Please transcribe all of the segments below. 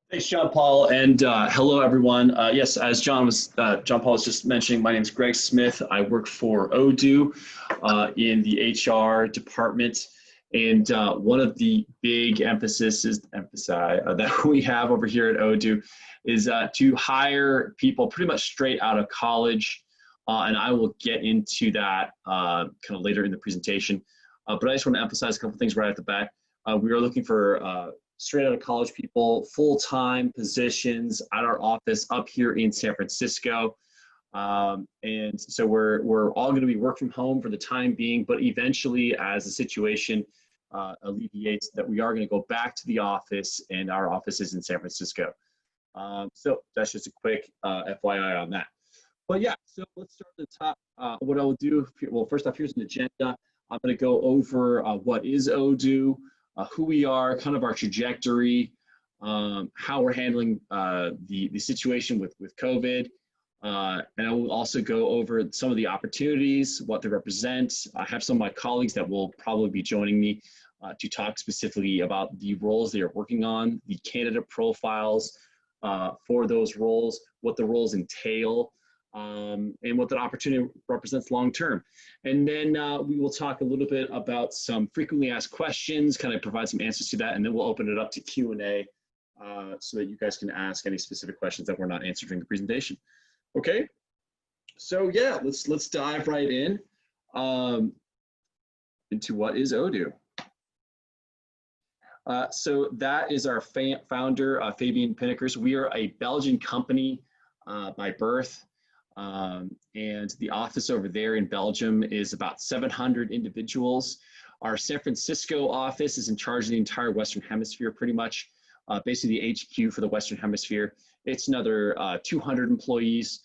Thanks, John Paul, and hello, everyone. Yes, as John Paul was just mentioning, my name is Greg Smith. I work for Odoo in the HR department, and one of the big emphases that we have over here at Odoo is to hire people pretty much straight out of college, and I will get into that kind of later in the presentation. But I just want to emphasize a couple things right at the back. We are looking for straight out of college people, full-time positions at our office up here in San Francisco. And so we're all going to be work from home for the time being, but eventually as the situation alleviates, that we are going to go back to the office, and our office is in San Francisco. So that's just a quick FYI on that. But yeah, so let's start at the top. What I will do, well, first off, here's an agenda. I'm going to go over what is Odoo, who we are, kind of our trajectory, how we're handling the situation with COVID. And I will also go over some of the opportunities, what they represent. I have some of my colleagues that will probably be joining me to talk specifically about the roles they are working on, the candidate profiles for those roles, what the roles entail, and what that opportunity represents long term. And then we will talk a little bit about some frequently asked questions, kind of provide some answers to that, and then we'll open it up to Q&A so that you guys can ask any specific questions that were not answered during the presentation. Okay, so yeah, let's dive right in into what is Odoo. So that is our founder, Fabian Pinnekers. We are a Belgian company by birth. And the office over there in Belgium is about 700 individuals. Our San Francisco office is in charge of the entire Western Hemisphere, pretty much, basically the HQ for the Western Hemisphere. It's another 200 employees.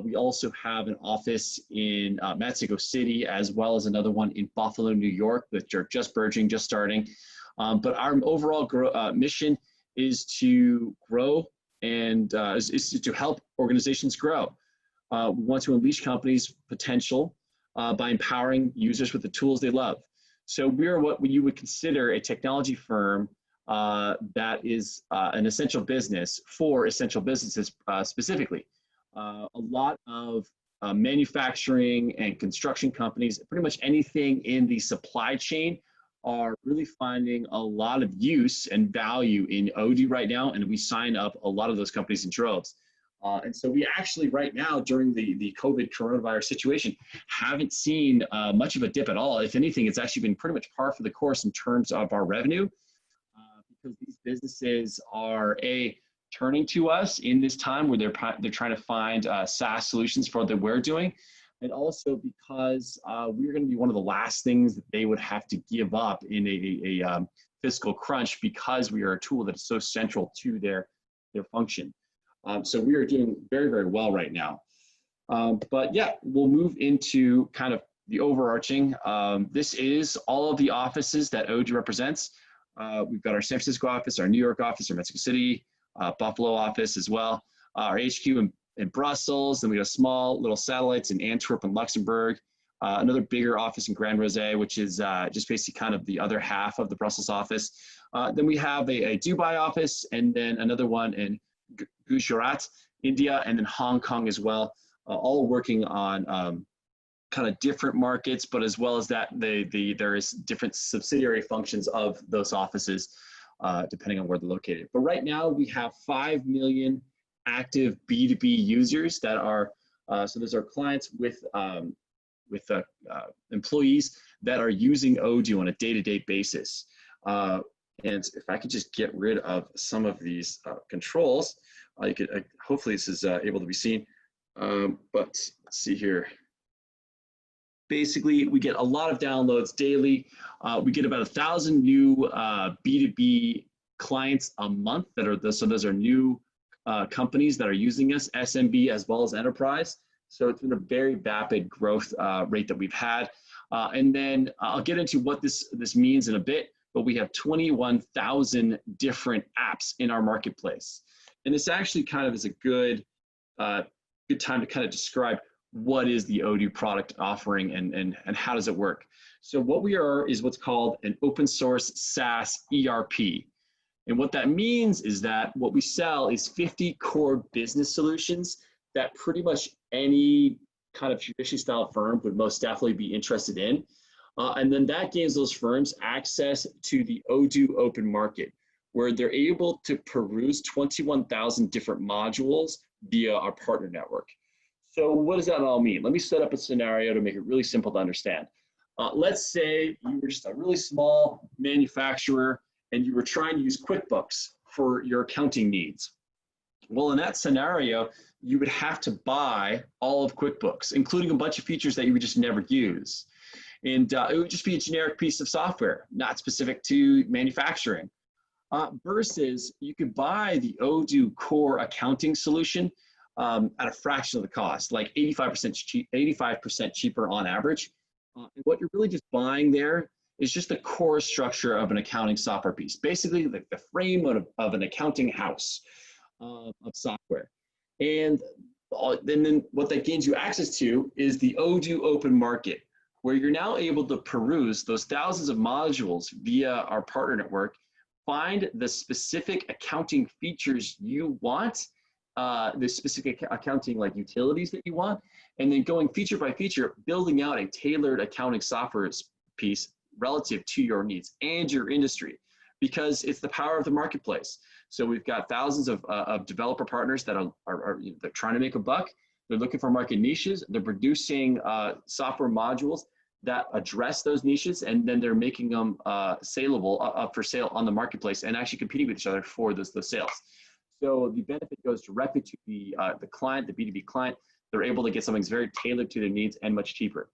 We also have an office in Mexico City, as well as another one in Buffalo, New York, which are just burgeoning, just starting. But our overall mission is to grow and is to help organizations grow. We want to unleash companies' potential by empowering users with the tools they love. So we're what you would consider a technology firm that is an essential business for essential businesses specifically. A lot of manufacturing and construction companies, pretty much anything in the supply chain, are really finding a lot of use and value in Odoo right now, and we sign up a lot of those companies in droves. And so we actually right now during the COVID coronavirus situation haven't seen much of a dip at all. If anything, it's actually been pretty much par for the course in terms of our revenue because these businesses are turning to us in this time where they're trying to find SaaS solutions for what we're doing. And also because we're going to be one of the last things that they would have to give up in a fiscal crunch because we are a tool that is so central to their function. So we are doing very, very well right now. But yeah, we'll move into kind of the overarching. This is all of the offices that Odoo represents. We've got our San Francisco office, our New York office, our Mexico City, Buffalo office as well, our HQ in Brussels, then we got small little satellites in Antwerp and Luxembourg, another bigger office in Grand Rosé, which is just basically kind of the other half of the Brussels office. Then we have a Dubai office, and then another one in Gujarat, India, and then Hong Kong as well, all working on kind of different markets, but as well as that, there is different subsidiary functions of those offices, depending on where they're located. But right now, we have 5 million active B2B users that are, so those are clients with employees that are using Odoo on a day-to-day basis. And if I could just get rid of some of these controls, you could, hopefully this is able to be seen. But let's see here. Basically, we get a lot of downloads daily. We get about 1,000 new B2B clients a month that are, so those are new companies that are using us, SMB as well as enterprise. So it's been a very rapid growth rate that we've had. And then I'll get into what this means in a bit, but we have 21,000 different apps in our marketplace. And this actually kind of is a good time to kind of describe what is the Odoo product offering and how does it work. So what we are is what's called an open source SaaS ERP. And what that means is that what we sell is 50 core business solutions that pretty much any kind of traditional style firm would most definitely be interested in. And then that gives those firms access to the Odoo open market, where they're able to peruse 21,000 different modules via our partner network. So what does that all mean? Let me set up a scenario to make it really simple to understand. Let's say you were just a really small manufacturer and you were trying to use QuickBooks for your accounting needs. Well, in that scenario, you would have to buy all of QuickBooks, including a bunch of features that you would just never use. And it would just be a generic piece of software, not specific to manufacturing. Versus you could buy the Odoo core accounting solution at a fraction of the cost, like 85% cheaper on average. And what you're really just buying there is just the core structure of an accounting software piece, basically the frame of an accounting house of software. And then what that gains you access to is the Odoo open market, where you're now able to peruse those thousands of modules via our partner network, find the specific accounting features you want, the specific accounting like utilities that you want, and then going feature by feature, building out a tailored accounting software piece relative to your needs and your industry, because it's the power of the marketplace. So we've got thousands of developer partners that they're trying to make a buck. They're looking for market niches. They're producing software modules that address those niches, and then they're making them saleable, up for sale on the marketplace, and actually competing with each other for those sales. So the benefit goes directly to the client, the B2B client. They're able to get something that's very tailored to their needs and much cheaper.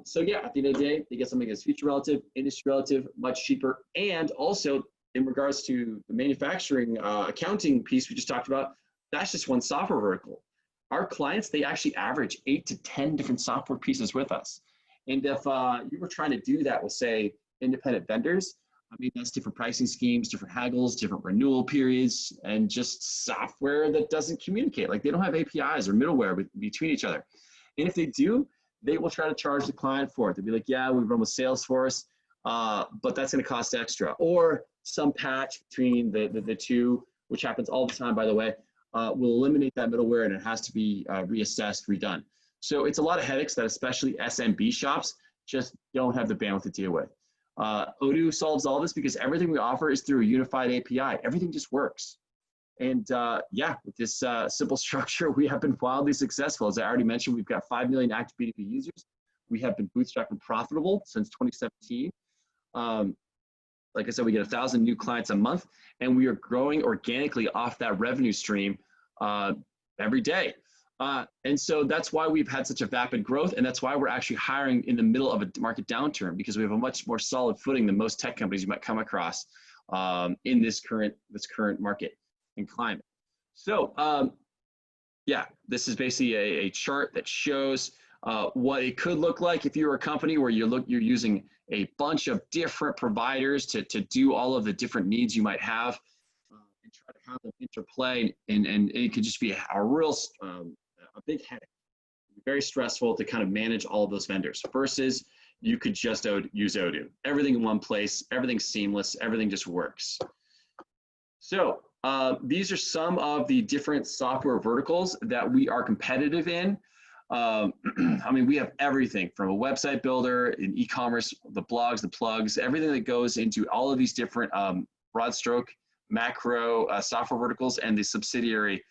So yeah, at the end of the day, they get something that's future relative, industry relative, much cheaper, and also in regards to the manufacturing accounting piece we just talked about, that's just one software vertical. Our clients, they actually average 8 to 10 different software pieces with us. And if you were trying to do that with, say, independent vendors, I mean, that's different pricing schemes, different haggles, different renewal periods, and just software that doesn't communicate. Like they don't have APIs or middleware between each other. And if they do, they will try to charge the client for it. They'll be like, yeah, we run with Salesforce, but that's going to cost extra. Or some patch between the two, which happens all the time, by the way, will eliminate that middleware and it has to be reassessed, redone. So it's a lot of headaches that especially SMB shops just don't have the bandwidth to deal with. Odoo solves all this because everything we offer is through a unified API. Everything just works. And yeah, with this simple structure, we have been wildly successful. As I already mentioned, we've got 5 million active B2B users. We have been bootstrapped and profitable since 2017. Like I said, we get 1,000 new clients a month, and we are growing organically off that revenue stream every day. And so that's why we've had such a rapid growth, and that's why we're actually hiring in the middle of a market downturn, because we have a much more solid footing than most tech companies you might come across in this current market and climate. So yeah, this is basically a chart that shows what it could look like if you're a company where you're using a bunch of different providers to do all of the different needs you might have, and try to have them interplay, and it could just be a real a big headache. Very stressful to kind of manage all of those vendors versus you could just use Odoo. Everything in one place, everything's seamless, everything just works. So these are some of the different software verticals that we are competitive in. I mean, we have everything from a website builder, an e-commerce, the blogs, the plugs, everything that goes into all of these different broad stroke, macro software verticals and the subsidiary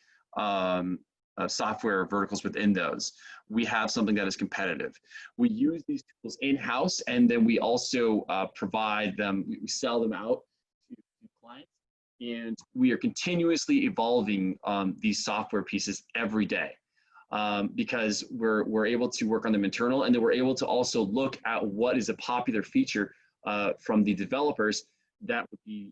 software verticals within those. We have something that is competitive. We use these tools in-house, and then we also provide them, we sell them out to clients, and we are continuously evolving these software pieces every day. Because we're able to work on them internal, and then we're able to also look at what is a popular feature from the developers that would be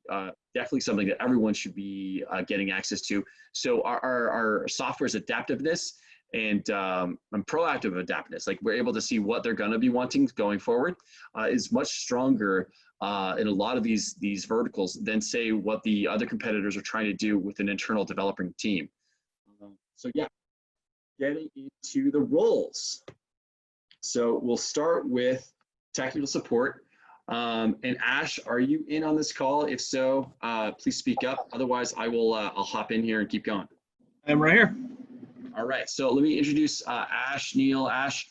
definitely something that everyone should be getting access to. So our software's adaptiveness and proactive adaptiveness, like we're able to see what they're going to be wanting going forward, is much stronger in a lot of these verticals than, say, what the other competitors are trying to do with an internal developing team. So yeah. Getting into the roles. So we'll start with technical support. And Ash, are you in on this call? If so, please speak up. Otherwise, I'll hop in here and keep going. I'm right here. All right, so let me introduce Ash, Neil. Ash,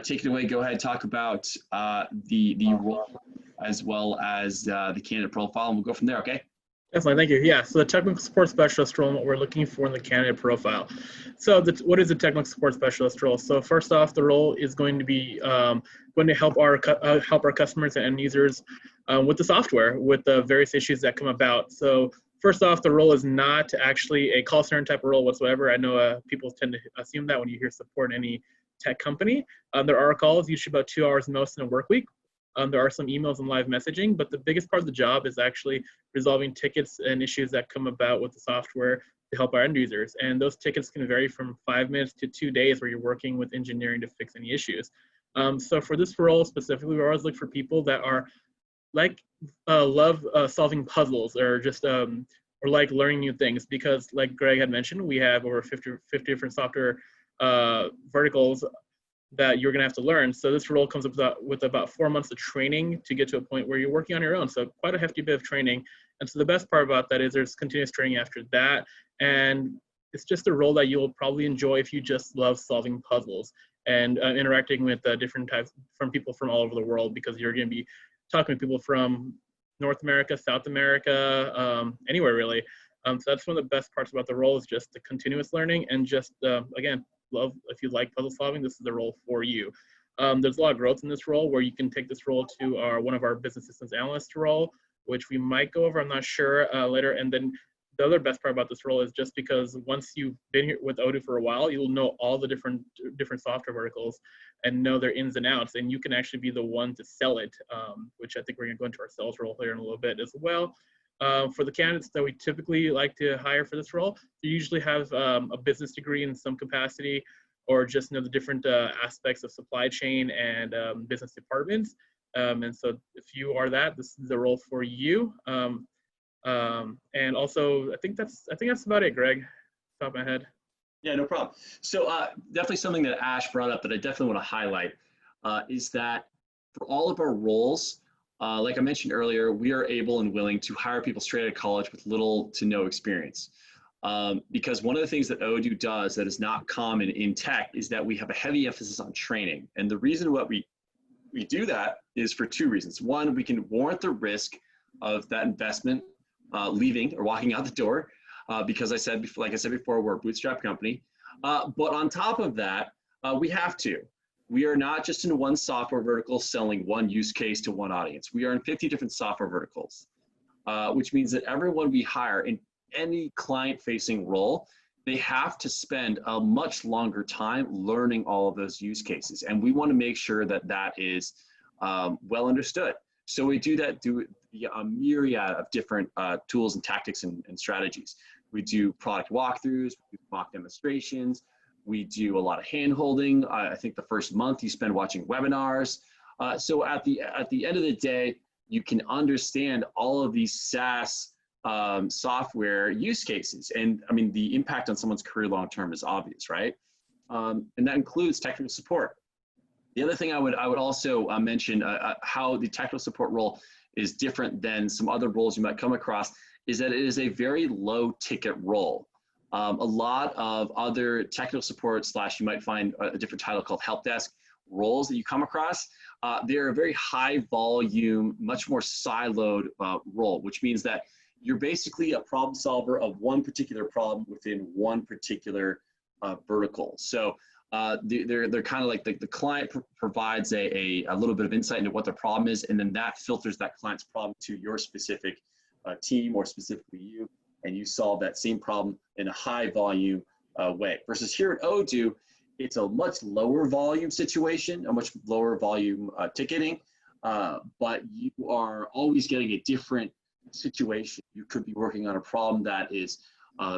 take it away. Go ahead, talk about the role as well as the candidate profile, and we'll go from there, okay? Definitely, thank you. Yeah, so the technical support specialist role and what we're looking for in the candidate profile. So what is a technical support specialist role? So first off, the role is going to be going to help our customers and end users with the software, with the various issues that come about. So first off, the role is not actually a call center type of role whatsoever. I know people tend to assume that when you hear support in any tech company. There are calls, usually about 2 hours most in a work week. There are some emails and live messaging, but the biggest part of the job is actually resolving tickets and issues that come about with the software to help our end users. And those tickets can vary from 5 minutes to 2 days where you're working with engineering to fix any issues. So for this role specifically, we always look for people that are love solving puzzles or just or like learning new things, because like Greg had mentioned, we have over 50 different software verticals that you're going to have to learn. So this role comes up with about 4 months of training to get to a point where you're working on your own. So quite a hefty bit of training. And so the best part about that is there's continuous training after that. And it's just a role that you'll probably enjoy if you just love solving puzzles and interacting with different types from people from all over the world, because you're going to be talking to people from North America, South America, anywhere really. So that's one of the best parts about the role, is just the continuous learning and just, again, if you like puzzle solving, this is the role for you. There's a lot of growth in this role where you can take this role to one of our business systems analyst role, which we might go over, I'm not sure, later. And then the other best part about this role is just because once you've been here with Odoo for a while, you'll know all the different software verticals and know their ins and outs, and you can actually be the one to sell it, which I think we're going to go into our sales role here in a little bit as well. For the candidates that we typically like to hire for this role, they usually have a business degree in some capacity, or just know the different aspects of supply chain and business departments. And so if you are that, this is the role for you. And also, I think that's about it, Greg, top of my head. Yeah, no problem. So definitely something that Ash brought up that I definitely want to highlight is that for all of our roles, like I mentioned earlier, we are able and willing to hire people straight out of college with little to no experience. Because one of the things that Odoo does that is not common in tech is that we have a heavy emphasis on training. And the reason what we do that is for two reasons. One, we can warrant the risk of that investment leaving or walking out the door, because like I said before, we're a bootstrap company. But on top of that, we have to. We are not just in one software vertical selling one use case to one audience. We are in 50 different software verticals, which means that everyone we hire in any client-facing role, they have to spend a much longer time learning all of those use cases. And we want to make sure that that is well understood. So we do that via a myriad of different tools and tactics and strategies. We do product walkthroughs, we do mock demonstrations, we do a lot of hand-holding. I think the first month you spend watching webinars. So at the end of the day, you can understand all of these SaaS software use cases. And I mean, the impact on someone's career long-term is obvious, right? And that includes technical support. The other thing I would also mention how the technical support role is different than some other roles you might come across is that it is a very low ticket role. A lot of other technical support / you might find a different title called help desk roles that you come across, they're a very high volume, much more siloed role, which means that you're basically a problem solver of one particular problem within one particular vertical. So they're kind of like the client provides a little bit of insight into what their problem is, and then that filters that client's problem to your specific team or specifically you, and you solve that same problem in a high volume way. Versus here at Odoo, it's a much lower volume situation, a much lower volume ticketing, but you are always getting a different situation. You could be working on a problem that is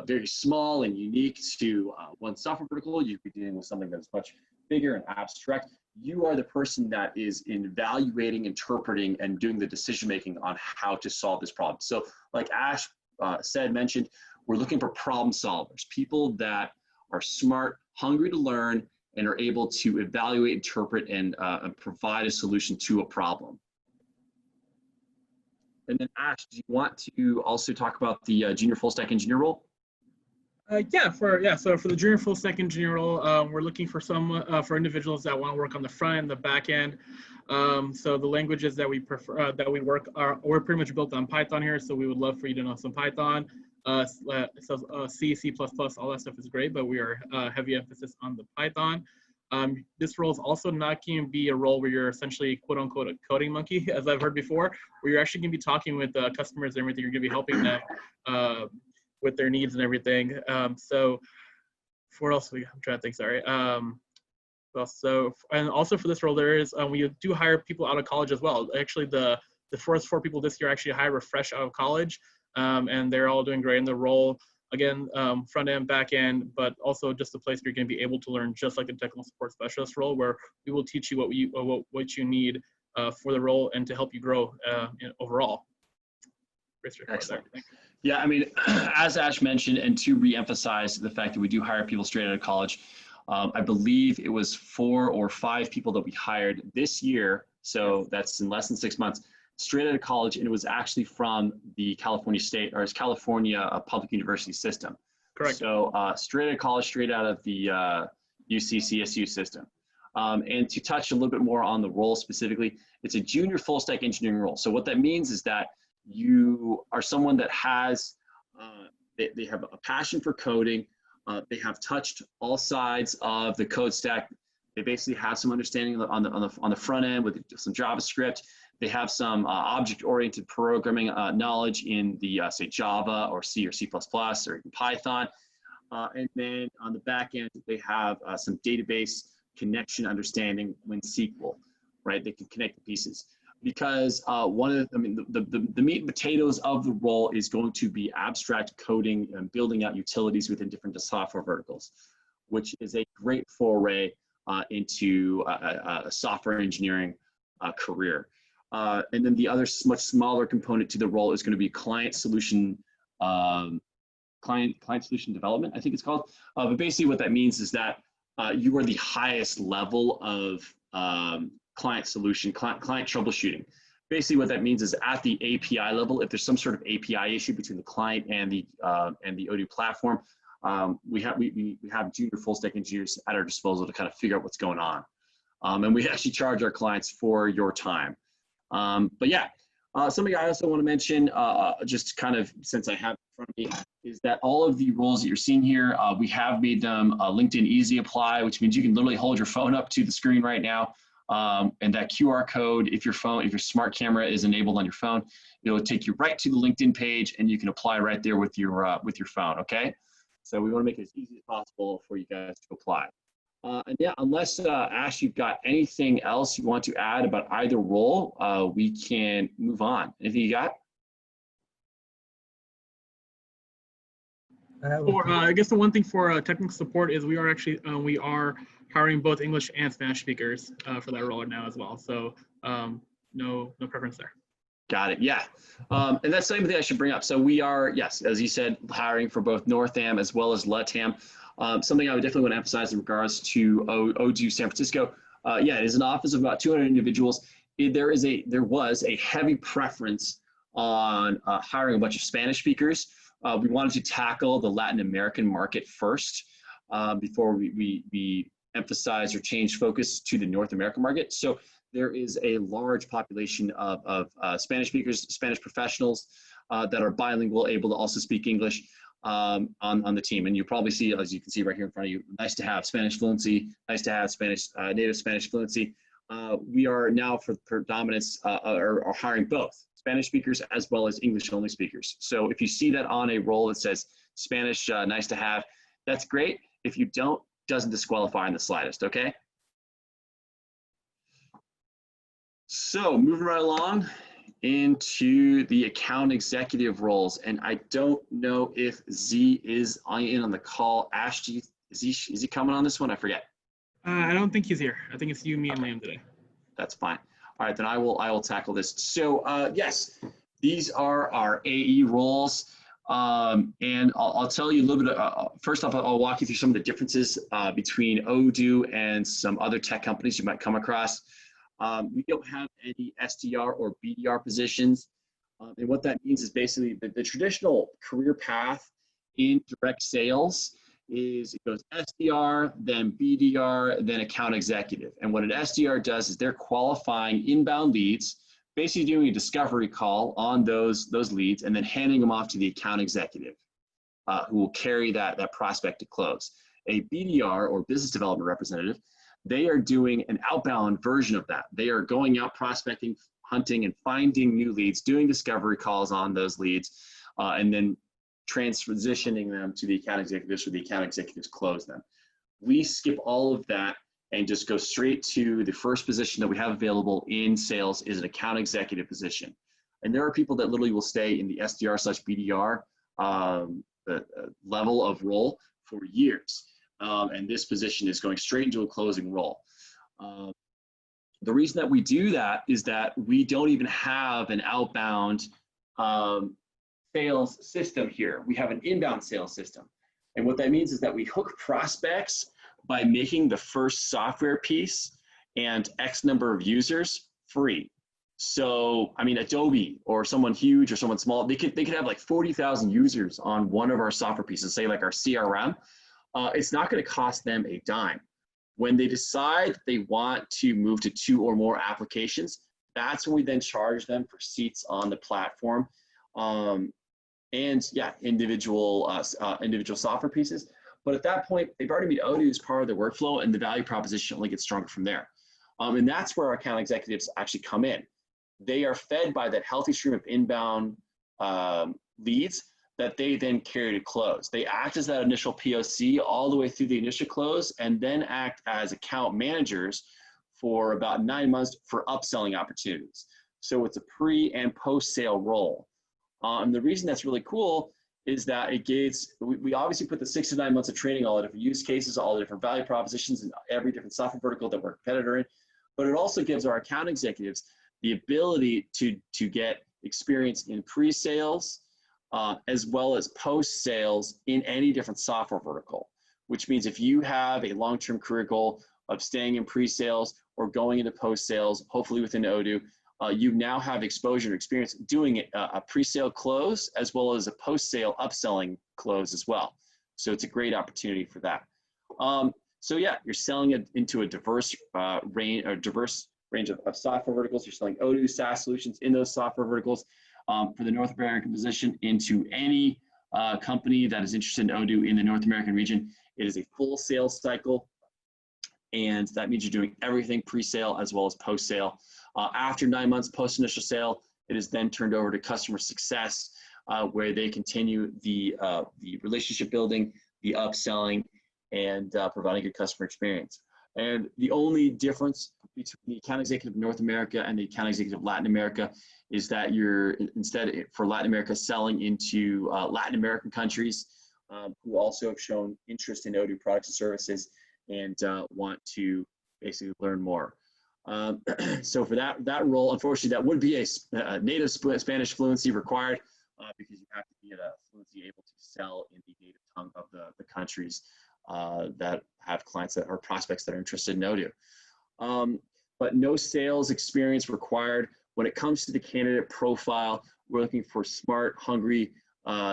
very small and unique to one software vertical. You could be dealing with something that's much bigger and abstract. You are the person that is evaluating, interpreting, and doing the decision-making on how to solve this problem. So like Ash mentioned, we're looking for problem solvers, people that are smart, hungry to learn, and are able to evaluate, interpret, and provide a solution to a problem. And then Ash, do you want to also talk about the junior full stack engineer role? So for the junior full stack engineer role, we're looking for for individuals that want to work on the front end, the back end. So the languages that we prefer we're pretty much built on Python here. So we would love for you to know some Python. C, C++, all that stuff is great, but we are heavy emphasis on the Python. This role is also not going to be a role where you're essentially quote unquote a coding monkey, as I've heard before, where you're actually going to be talking with customers and everything. You're going to be helping them with their needs and everything. So what else I'm trying to think, sorry. And also for this role, we do hire people out of college as well. Actually, the first 4 people this year actually hired fresh out of college, and they're all doing great in the role. Again, front end, back end, but also just a place where you're going to be able to learn, just like a technical support specialist role, where we will teach you what you need for the role and to help you grow overall. Excellent. Yeah, I mean, as Ash mentioned, and to re-emphasize the fact that we do hire people straight out of college, I believe it was 4 or 5 people that we hired this year, so that's in less than 6 months, straight out of college, and it was actually from the California public university system. Correct. So straight out of college, straight out of the UC CSU system. And to touch a little bit more on the role specifically, it's a junior full stack engineering role. So what that means is that you are someone that has, they have a passion for coding. They have touched all sides of the code stack. They basically have some understanding on the front end with some JavaScript. They have some object-oriented programming knowledge in the, say, Java or C or C++ or even Python. And then on the back end, they have some database connection understanding when SQL, right? They can connect the pieces. Because the meat and potatoes of the role is going to be abstract coding and building out utilities within different software verticals, which is a great foray into a software engineering career. And then the other much smaller component to the role is going to be client solution development, I think it's called. But basically what that means is that you are the highest level of client troubleshooting. Basically what that means is at the API level, if there's some sort of API issue between the client and the Odoo platform, we have junior full stack engineers at our disposal to kind of figure out what's going on. And we actually charge our clients for your time. But yeah, something I also want to mention, just kind of since I have it in front of me, is that all of the roles that you're seeing here, we have made them LinkedIn Easy Apply, which means you can literally hold your phone up to the screen right now. And that QR code, if your smart camera is enabled on your phone, it'll take you right to the LinkedIn page, and you can apply right there with your phone. Okay, so we want to make it as easy as possible for you guys to apply. And yeah, unless Ash, you've got anything else you want to add about either role, we can move on. Anything you got? I guess the one thing for technical support is we are hiring both English and Spanish speakers for that role now as well. So no preference there. Got it. Yeah. And that's something I should bring up. So we are, yes, as you said, hiring for both Northam as well as LATAM. Something I would definitely want to emphasize in regards to Odoo San Francisco. Yeah, it is an office of about 200 individuals. There was a heavy preference on hiring a bunch of Spanish speakers. We wanted to tackle the Latin American market first before we emphasize or change focus to the North American market. So there is a large population of Spanish speakers, Spanish professionals that are bilingual, able to also speak English on the team. And you probably see, as you can see right here in front of you, nice to have Spanish fluency, nice to have Spanish native Spanish fluency. We are now for predominance are hiring both Spanish speakers as well as English only speakers. So if you see that on a role that says Spanish nice to have, that's great. If you don't, doesn't disqualify in the slightest, okay? So moving right along into the account executive roles. And I don't know if Z is in on the call. Ash, is he coming on this one? I forget. I don't think he's here. I think it's you, me, and Liam today. That's fine. All right, then I will tackle this. So yes, these are our AE roles. And I'll tell you a little bit, first off, I'll walk you through some of the differences between Odoo and some other tech companies you might come across. We don't have any SDR or BDR positions. And what that means is basically the traditional career path in direct sales is it goes SDR, then BDR, then account executive. And what an SDR does is they're qualifying inbound leads, basically doing a discovery call on those leads and then handing them off to the account executive who will carry that prospect to close. A BDR, or business development representative, they are doing an outbound version of that. They are going out prospecting, hunting, and finding new leads, doing discovery calls on those leads, and then transitioning them to the account executives, so the account executives close them. We skip all of that and just go straight to the first position that we have available in sales is an account executive position. And there are people that literally will stay in the SDR/BDR level of role for years. And this position is going straight into a closing role. The reason that we do that is that we don't even have an outbound sales system here. We have an inbound sales system. And what that means is that we hook prospects by making the first software piece and X number of users free. So, I mean, Adobe or someone huge or someone small, they could have like 40,000 users on one of our software pieces, say like our CRM. It's not going to cost them a dime. When they decide they want to move to 2 or more applications, that's when we then charge them for seats on the platform. And yeah, individual software pieces. But at that point, they've already made Odoo as part of their workflow, and the value proposition only gets stronger from there. And that's where our account executives actually come in. They are fed by that healthy stream of inbound leads that they then carry to close. They act as that initial POC all the way through the initial close, and then act as account managers for about 9 months for upselling opportunities. So it's a pre and post-sale role. And the reason that's really cool is that it gives, we obviously put the 6 to 9 months of training, all the different use cases, all the different value propositions, and every different software vertical that we're a competitor in. But it also gives our account executives the ability to get experience in pre-sales as well as post-sales in any different software vertical, which means if you have a long-term career goal of staying in pre-sales or going into post-sales, hopefully within Odoo, you now have exposure and experience doing a pre-sale close as well as a post-sale upselling close as well. So it's a great opportunity for that. So yeah, you're selling it into a diverse range of software verticals. You're selling Odoo SaaS solutions in those software verticals. For the North American position, into any company that is interested in Odoo in the North American region, it is a full sales cycle. And that means you're doing everything pre-sale as well as post-sale. After 9 months post-initial sale, it is then turned over to customer success, where they continue the relationship building, the upselling, and providing a good customer experience. And the only difference between the account executive of North America and the account executive of Latin America is that you're instead for Latin America selling into Latin American countries who also have shown interest in Odoo products and services and want to basically learn more. So for that role, unfortunately, that would be a native Spanish fluency required because you have to be at a fluency able to sell in the native tongue of the countries that have clients that are prospects that are interested in Odoo. But no sales experience required. When it comes to the candidate profile, we're looking for smart, hungry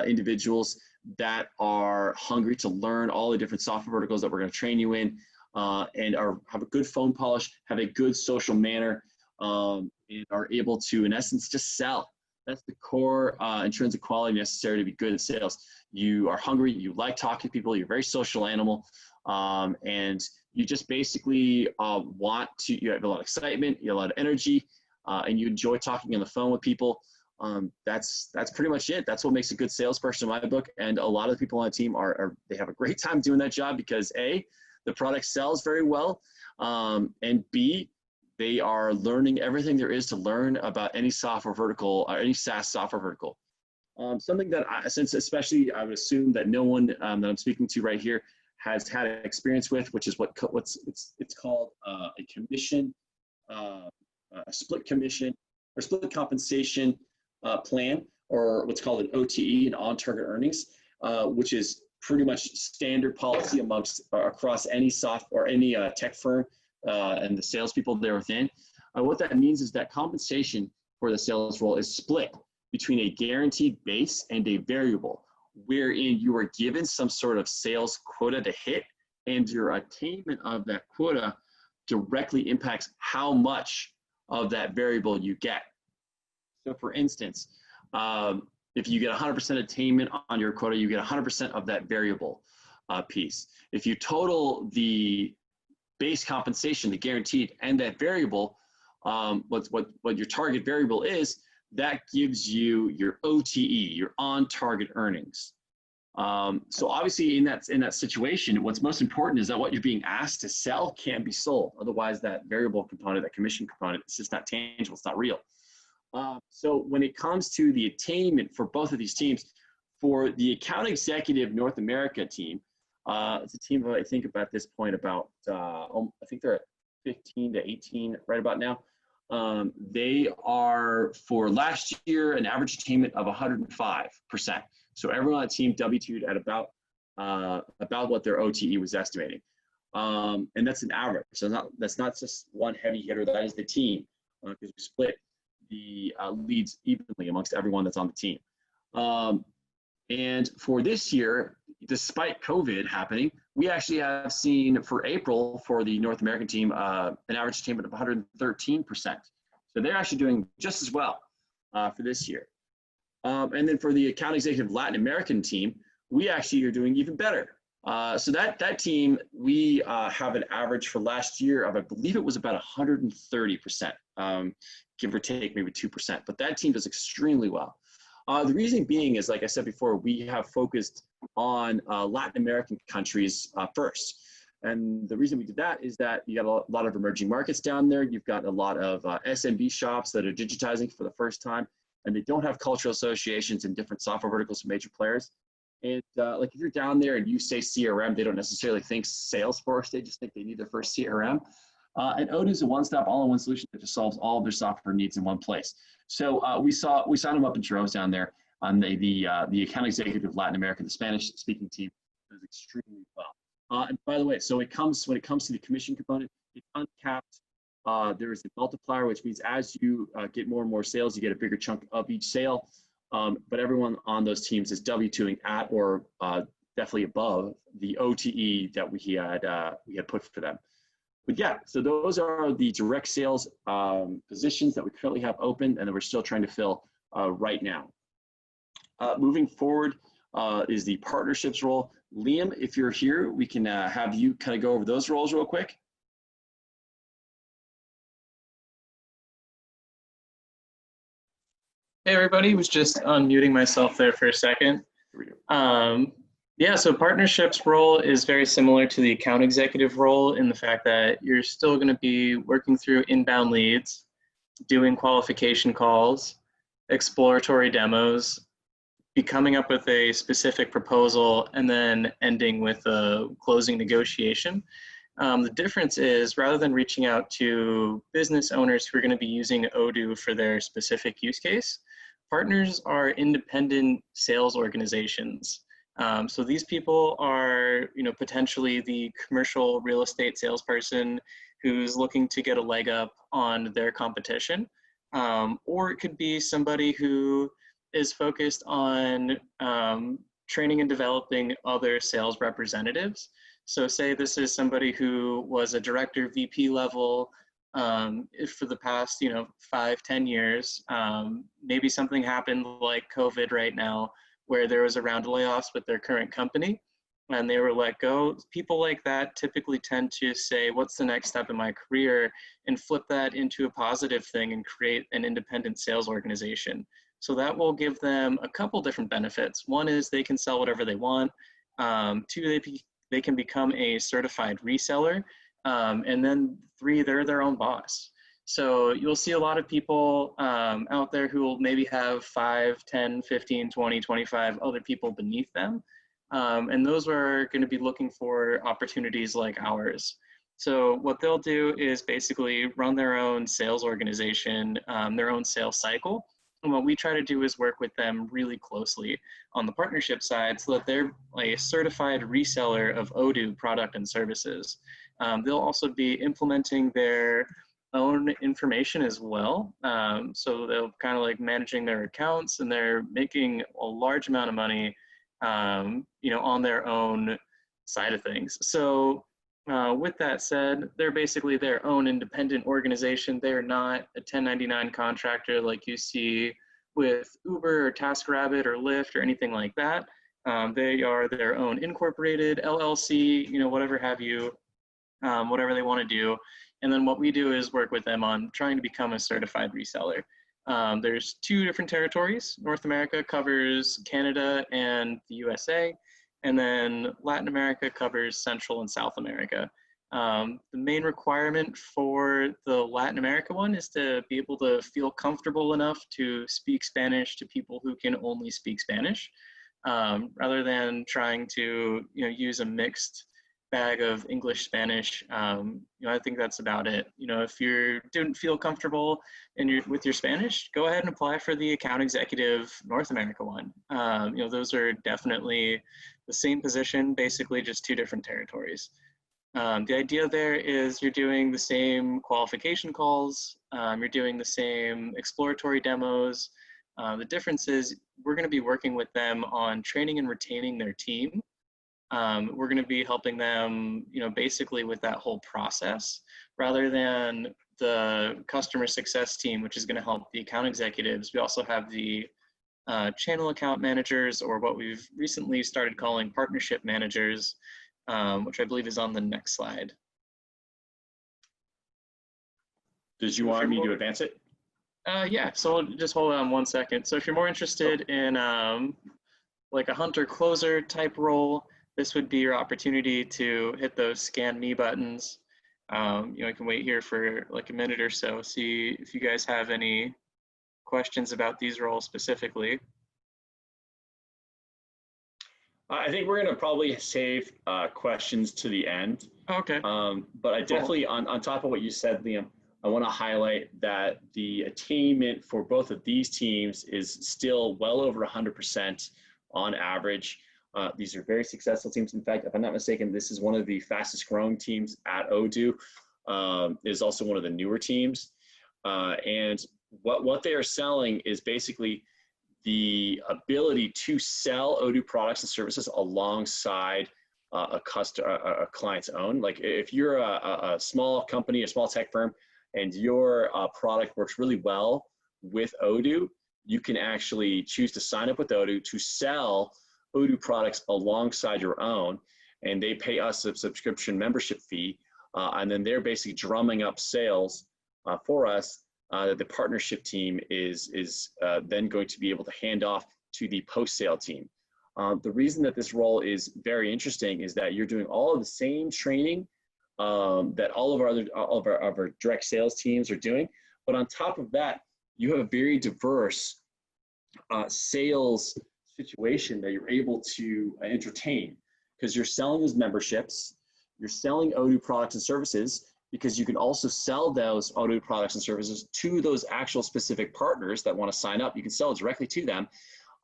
individuals that are hungry to learn all the different software verticals that we're going to train you in, and have a good phone polish, have a good social manner, and are able to, in essence, just sell. That's the core intrinsic quality necessary to be good at sales. You are hungry, you like talking to people, you're a very social animal, and you just basically you have a lot of excitement, you have a lot of energy, and you enjoy talking on the phone with people. That's pretty much it. That's what makes a good salesperson in my book. And a lot of the people on the team they have a great time doing that job because A, the product sells very well, and B, they are learning everything there is to learn about any software vertical or any SaaS software vertical. Something that especially I would assume that no one that I'm speaking to right here has had experience with, which is it's called a commission, a split commission or split compensation plan, or what's called an OTE, an on-target earnings, which is pretty much standard policy across any software or any tech firm and the salespeople there within. What that means is that compensation for the sales role is split between a guaranteed base and a variable, wherein you are given some sort of sales quota to hit, and your attainment of that quota directly impacts how much of that variable you get. So for instance, if you get 100% attainment on your quota, you get 100% of that variable piece. If you total the base compensation, the guaranteed, and that variable, what your target variable is, that gives you your OTE, your on-target earnings. So obviously in that situation, what's most important is that what you're being asked to sell can't be sold. Otherwise, that variable component, that commission component, it's just not tangible, it's not real. So when it comes to the attainment for both of these teams, for the account executive North America team, it's a team of, I think about this point about, I think they're at 15 to 18 right about now. They are, for last year, an average attainment of 105%. So everyone on the team W-2'd at about what their OTE was estimating. And that's an average. So that's not just one heavy hitter, that is the team, because we split the leads evenly amongst everyone that's on the team. And for this year, despite COVID happening, we actually have seen for April for the North American team an average attainment of 113%. So they're actually doing just as well for this year. And then for the account executive Latin American team, we actually are doing even better. So that team, we have an average for last year of, I believe it was about 130%, give or take maybe 2%, but that team does extremely well. The reason being is, like I said before, we have focused on Latin American countries first. And the reason we did that is that you got a lot of emerging markets down there. You've got a lot of SMB shops that are digitizing for the first time, and they don't have cultural associations in different software verticals from major players. And like if you're down there and you say CRM, they don't necessarily think Salesforce, they just think they need their first CRM. And Odoo is a one-stop all-in-one solution that just solves all of their software needs in one place. So we signed them up in droves down there on the account executive of Latin America, the Spanish-speaking team, does extremely well. And by the way, so when it comes to the commission component, it's uncapped. There is a multiplier, which means as you get more and more sales, you get a bigger chunk of each sale. But everyone on those teams is W-2ing at or definitely above the OTE that we had put for them. But yeah, so those are the direct sales positions that we currently have open and that we're still trying to fill right now. Moving forward is the partnerships role. Liam, if you're here, we can have you kind of go over those roles real quick. Hey everybody, was just unmuting myself there for a second. Yeah, so partnerships role is very similar to the account executive role in the fact that you're still going to be working through inbound leads, doing qualification calls, exploratory demos, be coming up with a specific proposal, and then ending with a closing negotiation. The difference is, rather than reaching out to business owners who are going to be using Odoo for their specific use case, partners are independent sales organizations. So these people are, potentially the commercial real estate salesperson who's looking to get a leg up on their competition. Or it could be somebody who is focused on training and developing other sales representatives. So say this is somebody who was a director, VP level, for the past, 5-10 years. Maybe something happened like COVID right now, where there was a round of layoffs with their current company and they were let go. People like that typically tend to say, what's the next step in my career, and flip that into a positive thing and create an independent sales organization. So that will give them a couple different benefits. One is they can sell whatever they want. Two, they can become a certified reseller. And then 3, they're their own boss. So you'll see a lot of people out there who will maybe have 5, 10, 15, 20, 25 other people beneath them. And those are going to be looking for opportunities like ours. So what they'll do is basically run their own sales organization, their own sales cycle. And what we try to do is work with them really closely on the partnership side so that they're a certified reseller of Odoo product and services. They'll also be implementing their own information as well. So they're kind of like managing their accounts, and they're making a large amount of money, you know, on their own side of things. So with that said, they're basically their own independent organization. They're not a 1099 contractor like you see with Uber or TaskRabbit or Lyft or anything like that. They are their own incorporated LLC, you know, whatever have you, whatever they want to do. And then what we do is work with them on trying to become a certified reseller. There's 2 different territories. North America covers Canada and the USA, and then Latin America covers Central and South America. The main requirement for the Latin America one is to be able to feel comfortable enough to speak Spanish to people who can only speak Spanish, rather than trying to, you know, use a mixed bag of English, Spanish. You know, I think that's about it. You know, if you didn't feel comfortable with your Spanish, go ahead and apply for the account executive North America one. You know, those are definitely the same position, basically just 2 different territories. The idea there is you're doing the same qualification calls, you're doing the same exploratory demos. The difference is we're going to be working with them on training and retaining their team. We're going to be helping them, you know, basically with that whole process, rather than the customer success team, which is going to help the account executives. We also have the channel account managers, or what we've recently started calling partnership managers, which I believe is on the next slide. Did you want me to advance it? Yeah, so just hold on 1 second. So if you're more interested in like a hunter closer type role, this would be your opportunity to hit those scan me buttons. You know, I can wait here for like a minute or so, see if you guys have any questions about these roles specifically. I think we're going to probably save questions to the end. Okay. But I definitely, on top of what you said, Liam, I want to highlight that the attainment for both of these teams is still well over 100% on average. These are very successful teams. In fact, if I'm not mistaken, this is one of the fastest growing teams at Odoo. Is also one of the newer teams. And what they are selling is basically the ability to sell Odoo products and services alongside a client's own. Like if you're a small company, a small tech firm, and your product works really well with Odoo, you can actually choose to sign up with Odoo to sell Odoo products alongside your own, and they pay us a subscription membership fee, and then they're basically drumming up sales for us that the partnership team is then going to be able to hand off to the post-sale team. The reason that this role is very interesting is that you're doing all of the same training that all of our direct sales teams are doing, but on top of that, you have a very diverse sales situation that you're able to entertain, because you're selling those memberships, you're selling Odoo products and services, because you can also sell those Odoo products and services to those actual specific partners that want to sign up. You can sell it directly to them.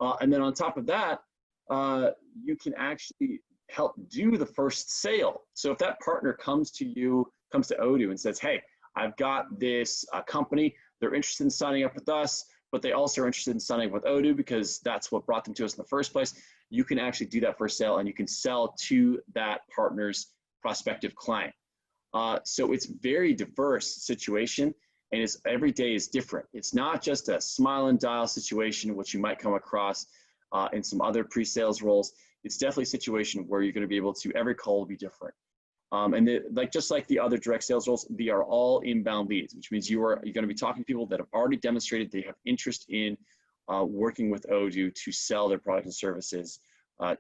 And then on top of that, you can actually help do the first sale. So if that partner comes to Odoo and says, hey, I've got this company, they're interested in signing up with us, but they also are interested in signing up with Odoo because that's what brought them to us in the first place. You can actually do that first sale, and you can sell to that partner's prospective client. So it's very diverse situation, and every day is different. It's not just a smile and dial situation, which you might come across in some other pre-sales roles. It's definitely a situation where you're going to be able to, every call will be different. Just like the other direct sales roles, they are all inbound leads, which means you're going to be talking to people that have already demonstrated they have interest in working with Odoo to sell their products and services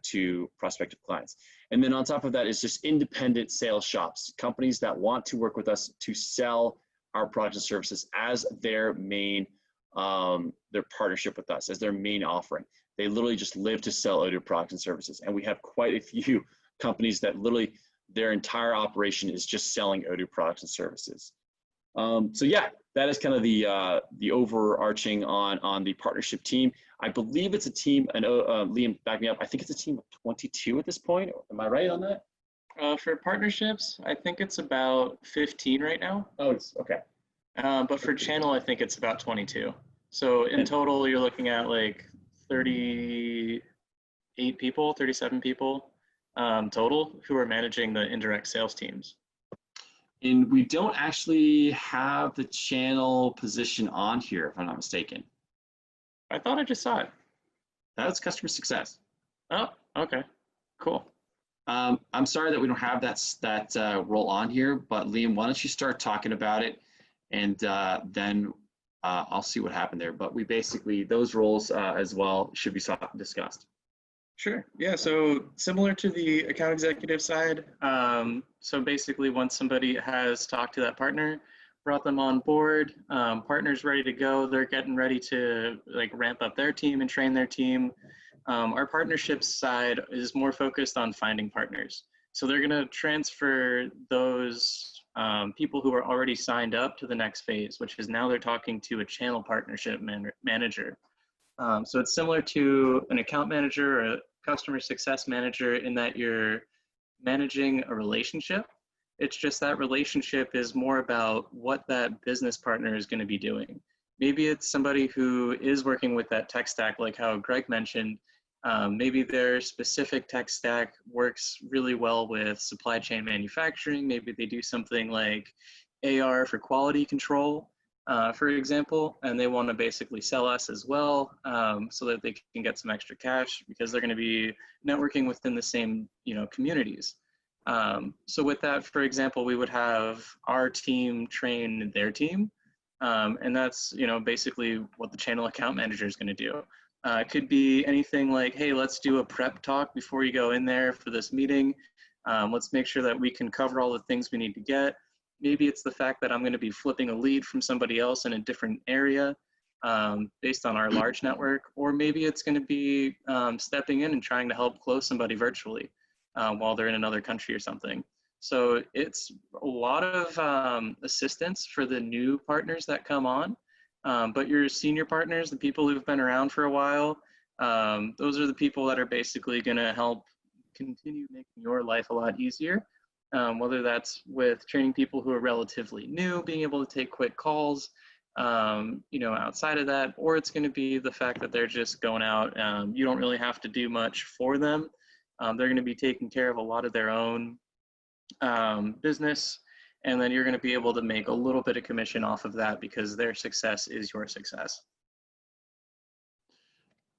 to prospective clients. And then on top of that is just independent sales shops, companies that want to work with us to sell our products and services as their main, their partnership with us, as their main offering. They literally just live to sell Odoo products and services. And we have quite a few companies that literally their entire operation is just selling Odoo products and services. So yeah, that is kind of the overarching on the partnership team. I believe it's a team, and Liam, back me up, I think it's a team of 22 at this point. Am I right on that? For partnerships, I think it's about 15 right now. Oh, it's okay. But for channel, I think it's about 22. So in total, you're looking at like 38 people, 37 people total who are managing the indirect sales teams. And we don't actually have the channel position on here, if I'm not mistaken. I thought I just saw it. That's customer success. Oh, okay, cool. I'm sorry that we don't have that role on here, but Liam, why don't you start talking about it, and then I'll see what happened there. But we basically, those roles as well should be discussed. Sure. Yeah. So similar to the account executive side. So basically, once somebody has talked to that partner, brought them on board, partner's ready to go. They're getting ready to like ramp up their team and train their team. Our partnerships side is more focused on finding partners. So they're going to transfer those people who are already signed up to the next phase, which is now they're talking to a channel partnership manager. So it's similar to an account manager or a customer success manager in that you're managing a relationship. It's just that relationship is more about what that business partner is going to be doing. Maybe it's somebody who is working with that tech stack, like how Greg mentioned. Maybe their specific tech stack works really well with supply chain manufacturing. Maybe they do something like AR for quality control. For example, and they want to basically sell us as well so that they can get some extra cash because they're going to be networking within the same, communities. So with that, for example, we would have our team train their team. And that's, basically what the channel account manager is going to do. It could be anything like, hey, let's do a prep talk before you go in there for this meeting. Let's make sure that we can cover all the things we need to get. Maybe it's the fact that I'm going to be flipping a lead from somebody else in a different area based on our large network, or maybe it's going to be stepping in and trying to help close somebody virtually while they're in another country or something. So it's a lot of assistance for the new partners that come on, but your senior partners, the people who've been around for a while, those are the people that are basically going to help continue making your life a lot easier. Whether that's with training people who are relatively new, being able to take quick calls, outside of that, or it's going to be the fact that they're just going out. You don't really have to do much for them. They're going to be taking care of a lot of their own business, and then you're going to be able to make a little bit of commission off of that because their success is your success.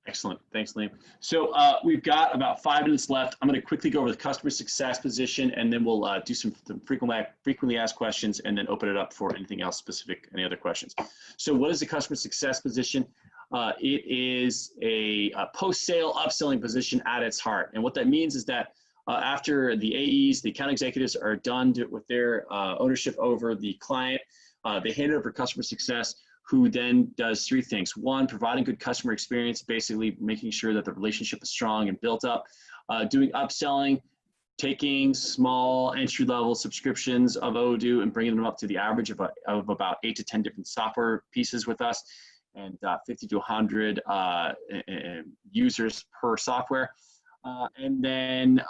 Excellent. Thanks, Liam. So we've got about 5 minutes left. I'm going to quickly go over the customer success position, and then we'll do some frequently asked questions, and then open it up for anything else specific, any other questions. So what is the customer success position? It is a post-sale upselling position at its heart. And what that means is that after the AEs, the account executives are done with their ownership over the client, they hand it over to customer success, who then does 3 things. 1, providing good customer experience, basically making sure that the relationship is strong and built up. Doing upselling, taking small entry-level subscriptions of Odoo and bringing them up to the average of about 8 to 10 different software pieces with us, and 50 to 100 users per software. And then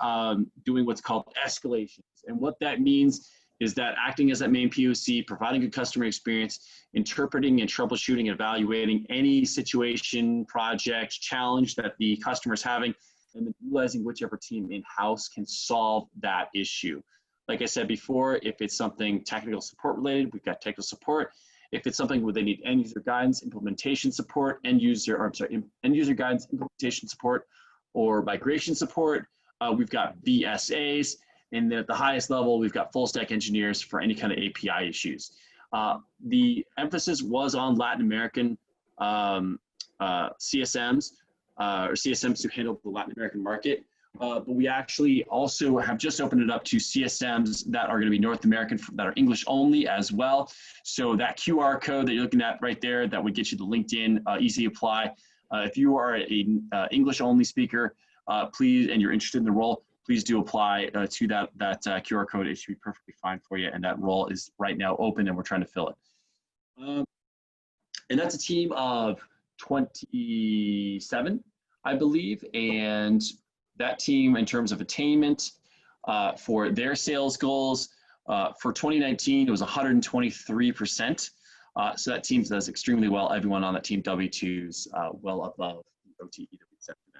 doing what's called escalations. And what that means is that acting as that main POC, providing good customer experience, interpreting and troubleshooting and evaluating any situation, project, challenge that the customer is having, and then utilizing whichever team in-house can solve that issue. Like I said before, if it's something technical support related, we've got technical support. If it's something where they need end user guidance, implementation support, end user guidance, implementation support, or migration support, we've got BSAs. And then at the highest level, we've got full stack engineers for any kind of API issues. The emphasis was on Latin American CSMs, or CSMs who handle the Latin American market. But we actually also have just opened it up to CSMs that are going to be North American, that are English only as well. So that QR code that you're looking at right there, that would get you the LinkedIn easy apply. If you are a English only speaker, please, and you're interested in the role, please do apply to that QR code. It should be perfectly fine for you. And that role is right now open, and we're trying to fill it. And that's a team of 27, I believe. And that team, in terms of attainment for their sales goals, for 2019, it was 123%. So that team does extremely well. Everyone on that team W2s well above the OTE that we set for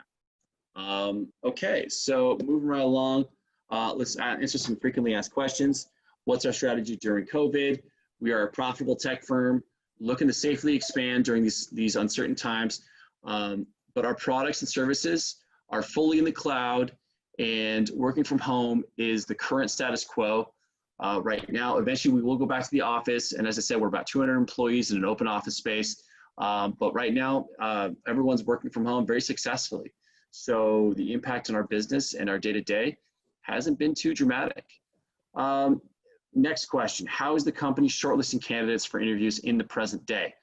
them. Okay, so moving right along, let's answer some frequently asked questions. What's our strategy during COVID? We are a profitable tech firm looking to safely expand during these uncertain times, but our products and services are fully in the cloud, and working from home is the current status quo. Right now, eventually we will go back to the office, and as I said, we're about 200 employees in an open office space, but right now everyone's working from home very successfully. So the impact on our business and our day-to-day hasn't been too dramatic. Next question, how is the company shortlisting candidates for interviews in the present day?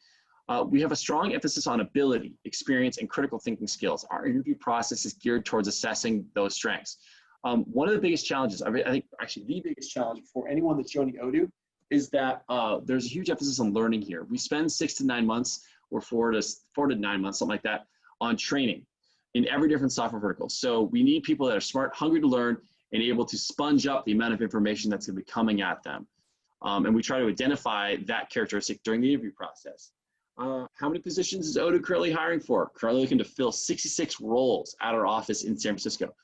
We have a strong emphasis on ability, experience, and critical thinking skills. Our interview process is geared towards assessing those strengths. One of the biggest challenges, I think actually the biggest challenge for anyone that's joining Odoo is that there's a huge emphasis on learning here. We spend 6 to 9 months or 4 to 9 months, something like that, on training in every different software vertical. So we need people that are smart, hungry to learn, and able to sponge up the amount of information that's going to be coming at them. And we try to identify that characteristic during the interview process. How many positions is Odoo currently hiring for? Currently looking to fill 66 roles at our office in San Francisco.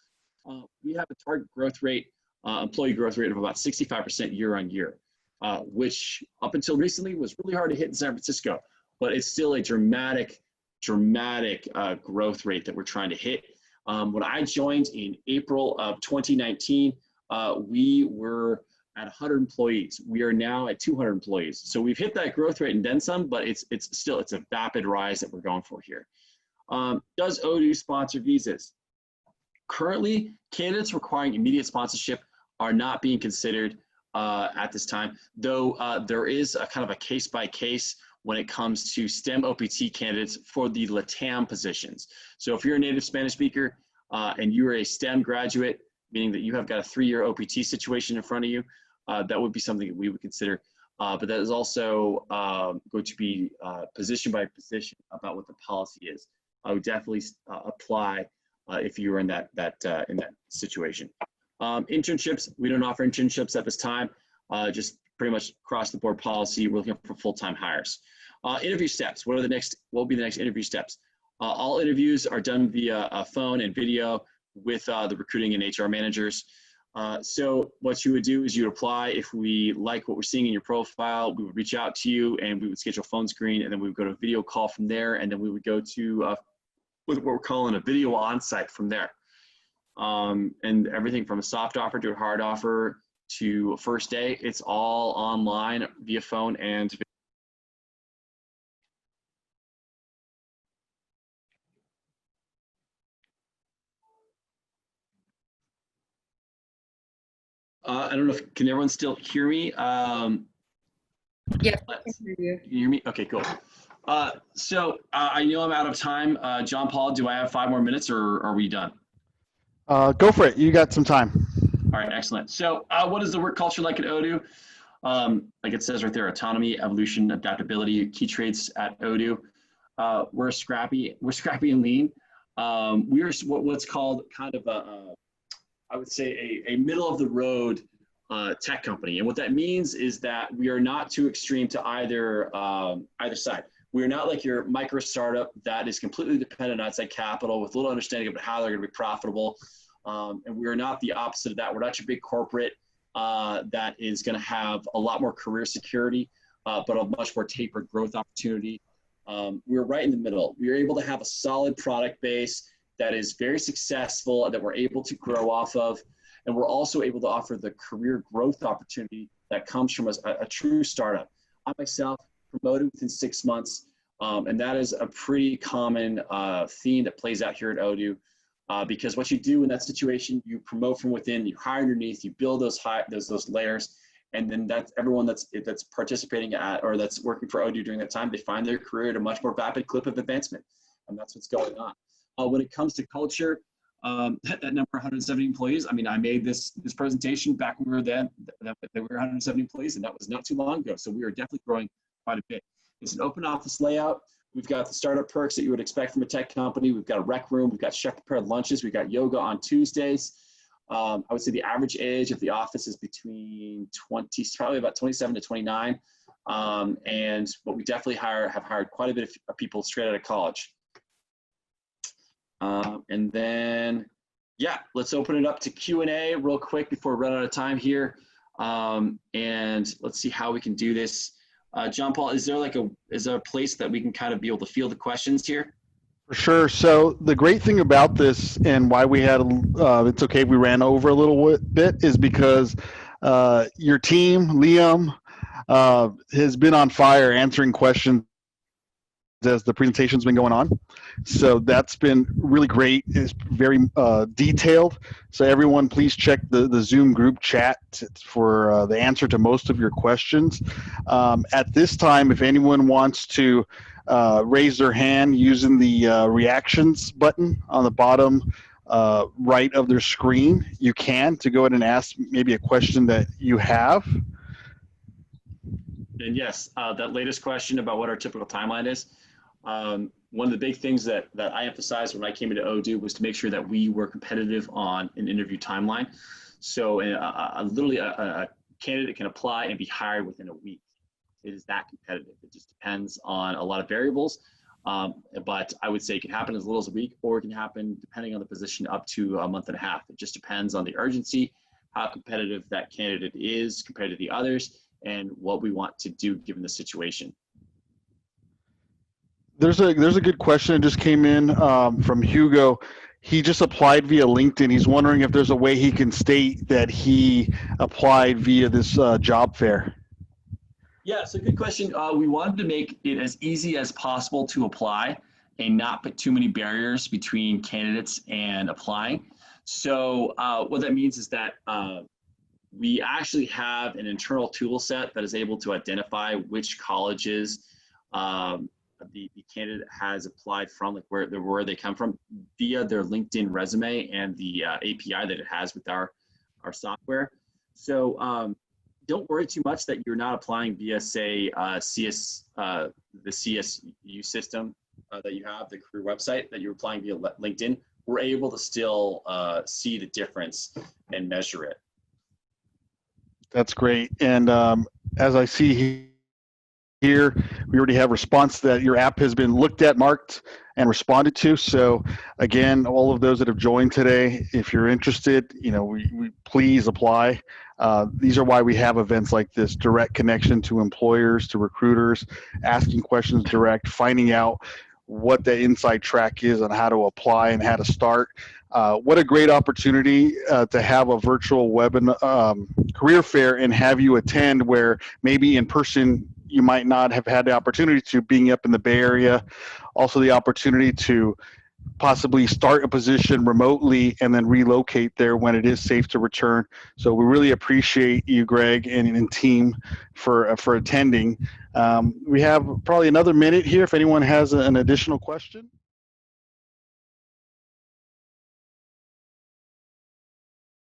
We have a target growth rate, employee growth rate of about 65% year on year, which up until recently was really hard to hit in San Francisco, but it's still a dramatic growth rate that we're trying to hit. When I joined in April of 2019, we were at 100 employees. We are now at 200 employees. So we've hit that growth rate and then some, but it's a vapid rise that we're going for here. Does Odoo sponsor visas? Currently, candidates requiring immediate sponsorship are not being considered at this time, though there is a kind of a case-by-case when it comes to STEM OPT candidates for the LATAM positions. So if you're a native Spanish speaker and you're a STEM graduate, meaning that you have got a 3-year OPT situation in front of you, that would be something that we would consider. But that is also going to be position by position about what the policy is. I would definitely apply if you were in that situation. Internships, we don't offer internships at this time. Just pretty much across the board policy. We're looking for full-time hires. Interview steps. What will be the next interview steps? All interviews are done via phone and video with the recruiting and HR managers. So what you would do is you would apply. If we like what we're seeing in your profile, we would reach out to you and we would schedule a phone screen, and then we would go to a video call from there, and then we would go to what we're calling a video on-site from there. And everything from a soft offer to a hard offer to a first day, it's all online via phone and video. Yeah. I don't know if, can everyone still hear me? Yes, I can hear you. Can you hear me? Okay, cool. So I know I'm out of time. John Paul, do I have 5 more minutes or are we done? Go for it. You got some time. All right, excellent. So what is the work culture like at Odoo? Like it says right there, autonomy, evolution, adaptability, key traits at Odoo. We're scrappy and lean. We are what's called kind of I would say a middle of the road tech company. And what that means is that we are not too extreme to either side. We're not like your micro startup that is completely dependent on outside capital with little understanding about how they're going to be profitable. And we're not the opposite of that. We're not your big corporate that is going to have a lot more career security, but a much more tapered growth opportunity. We're right in the middle. We're able to have a solid product base that is very successful and that we're able to grow off of. And we're also able to offer the career growth opportunity that comes from a true startup. I myself promoted within 6 months, and that is a pretty common theme that plays out here at Odoo. Because what you do in that situation, you promote from within, you hire underneath, you build those layers, and then that's everyone that's participating at or that's working for Odoo during that time, they find their career at a much more rapid clip of advancement, and that's what's going on. When it comes to culture, that number 170 employees. I mean, I made this presentation back when we were then. That we were 170 employees, and that was not too long ago. So we are definitely growing quite a bit. It's an open office layout. We've got the startup perks that you would expect from a tech company. We've got a rec room. We've got chef-prepared lunches. We've got yoga on Tuesdays. I would say the average age of the office is between probably about 27 to 29. But we definitely have hired quite a bit of people straight out of college. And then, yeah, let's open it up to Q&A real quick before we run out of time here. And let's see how we can do this. John Paul, is there a place that we can kind of be able to field the questions here? For sure. So the great thing about this and why we had, it's okay we ran over a little bit, is because your team, Liam, has been on fire answering questions as the presentation's been going on. So that's been really great. It's very detailed. So everyone, please check the Zoom group chat for the answer to most of your questions. At this time, if anyone wants to raise their hand using the reactions button on the bottom right of their screen, you can, to go ahead and ask maybe a question that you have. And yes, that latest question about what our typical timeline is. One of the big things that I emphasized when I came into Odoo was to make sure that we were competitive on an interview timeline. So literally a candidate can apply and be hired within a week. It is that competitive. It just depends on a lot of variables. But I would say it can happen as little as a week, or it can happen, depending on the position, up to a month and a half. It just depends on the urgency, how competitive that candidate is compared to the others, and what we want to do given the situation. There's a good question that just came in from Hugo. He just applied via LinkedIn. He's wondering if there's a way he can state that he applied via this job fair. Yeah, it's a good question. We wanted to make it as easy as possible to apply and not put too many barriers between candidates and applying. So what that means is that we actually have an internal tool set that is able to identify which colleges the candidate has applied from, like where they come from, via their LinkedIn resume and the API that it has with our software. So don't worry too much that you're not applying via, say, the CSU system that you have, the career website that you're applying via LinkedIn. We're able to still see the difference and measure it. That's great. And as I see here, we already have response that your app has been looked at, marked, and responded to. So again, all of those that have joined today, if you're interested, we please apply. These are why we have events like this: direct connection to employers, to recruiters, asking questions direct, finding out what the inside track is on how to apply and how to start. What a great opportunity to have a virtual career fair and have you attend, where maybe in person you might not have had the opportunity to, being up in the Bay Area. Also the opportunity to possibly start a position remotely and then relocate there when it is safe to return. So we really appreciate you, Greg, and team for attending. We have probably another minute here if anyone has an additional question.